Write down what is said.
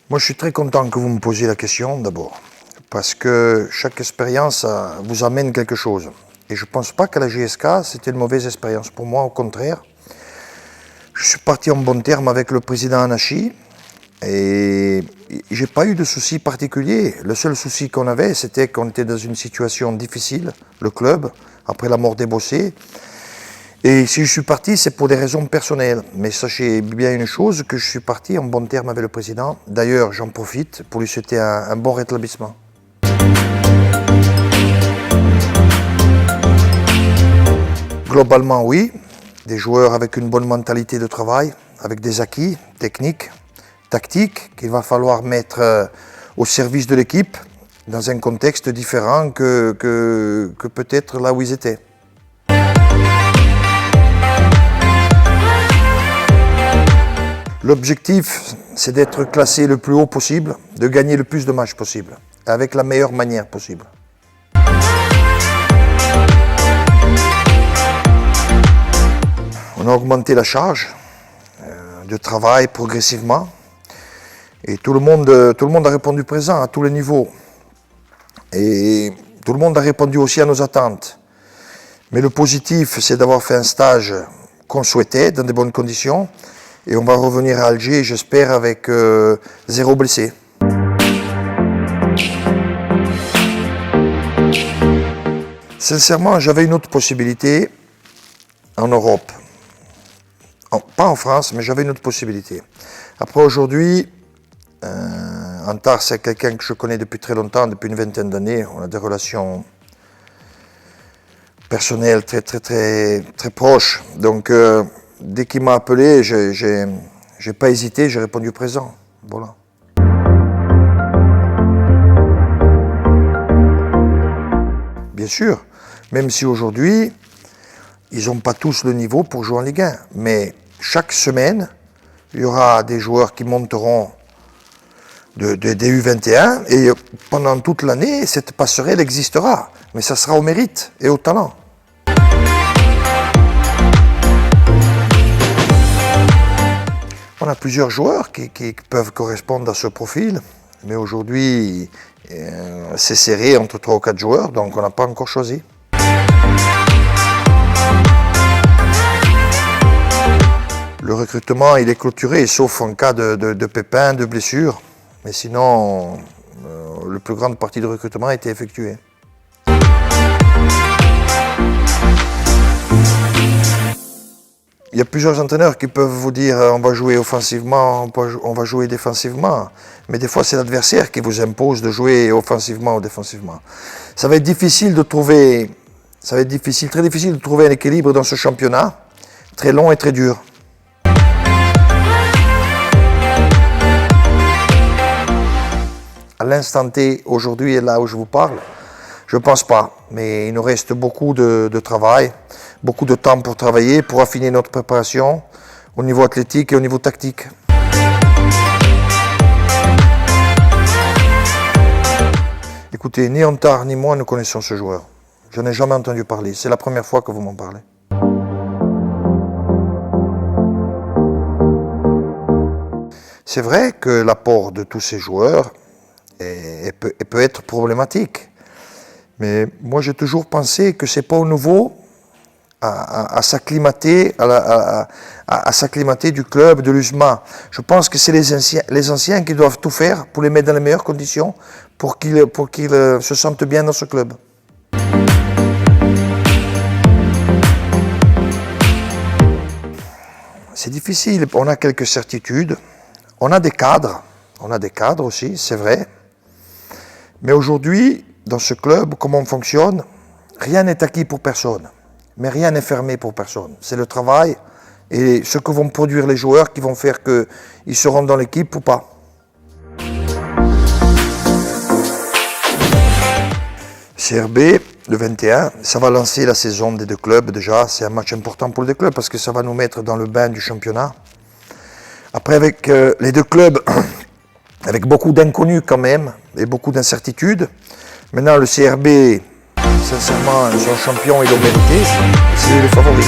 Moi, je suis très content que vous me posiez la question d'abord, parce que chaque expérience vous amène quelque chose. Et je ne pense pas qu'à la JSK, c'était une mauvaise expérience. Pour moi, au contraire, je suis parti en bon terme avec le président Anachi et j'ai pas eu de soucis particuliers. Le seul souci qu'on avait, c'était qu'on était dans une situation difficile, le club, après la mort des Bossé. Et si je suis parti, c'est pour des raisons personnelles. Mais sachez bien une chose, que je suis parti en bon terme avec le président. D'ailleurs, j'en profite pour lui souhaiter un bon rétablissement. Globalement, oui. Des joueurs avec une bonne mentalité de travail, avec des acquis techniques, tactiques, qu'il va falloir mettre au service de l'équipe dans un contexte différent que peut-être là où ils étaient. L'objectif, c'est d'être classé le plus haut possible, de gagner le plus de matchs possible, avec la meilleure manière possible. On a augmenté la charge de travail progressivement et tout le monde a répondu présent à tous les niveaux. Et tout le monde a répondu aussi à nos attentes. Mais le positif, c'est d'avoir fait un stage qu'on souhaitait, dans de bonnes conditions. Et on va revenir à Alger, j'espère, avec 0 blessé. Sincèrement, j'avais une autre possibilité en Europe. Pas en France, mais j'avais une autre possibilité. Après, aujourd'hui, Antar, c'est quelqu'un que je connais depuis très longtemps, depuis une vingtaine d'années. On a des relations personnelles très proches. Donc, dès qu'il m'a appelé, j'ai pas hésité, j'ai répondu présent. Voilà. Bien sûr, même si aujourd'hui, ils n'ont pas tous le niveau pour jouer en Ligue 1. Mais chaque semaine, il y aura des joueurs qui monteront des U21 et pendant toute l'année, cette passerelle existera. Mais ça sera au mérite et au talent. On a plusieurs joueurs qui peuvent correspondre à ce profil, mais aujourd'hui, c'est serré entre 3 ou 4 joueurs, donc on n'a pas encore choisi. Le recrutement, il est clôturé, sauf en cas de pépins, de blessures, mais sinon, la plus grande partie du recrutement a été effectuée. Il y a plusieurs entraîneurs qui peuvent vous dire on va jouer offensivement, on va jouer défensivement. Mais des fois, c'est l'adversaire qui vous impose de jouer offensivement ou défensivement. Ça va être difficile de trouver, très difficile de trouver un équilibre dans ce championnat, très long et très dur. À l'instant T, aujourd'hui et là où je vous parle, je ne pense pas, mais il nous reste beaucoup de travail, beaucoup de temps pour travailler, pour affiner notre préparation au niveau athlétique et au niveau tactique. Écoutez, ni Antar ni moi ne connaissons ce joueur. Je n'ai jamais entendu parler, c'est la première fois que vous m'en parlez. C'est vrai que l'apport de tous ces joueurs peut être problématique. Mais moi, j'ai toujours pensé que ce n'est pas au nouveau à s'acclimater du club, de l'USMA. Je pense que c'est les anciens qui doivent tout faire pour les mettre dans les meilleures conditions, pour qu'ils se sentent bien dans ce club. C'est difficile, on a quelques certitudes, on a des cadres aussi, c'est vrai. Mais aujourd'hui, dans ce club, comment on fonctionne, rien n'est acquis pour personne, mais rien n'est fermé pour personne. C'est le travail et ce que vont produire les joueurs qui vont faire qu'ils seront dans l'équipe ou pas. CRB, le 21, ça va lancer la saison des deux clubs déjà. C'est un match important pour les deux clubs parce que ça va nous mettre dans le bain du championnat. Après, avec les deux clubs, avec beaucoup d'inconnus quand même et beaucoup d'incertitudes. Maintenant, le CRB, sincèrement, son champion, il l'a mérité, c'est le favori.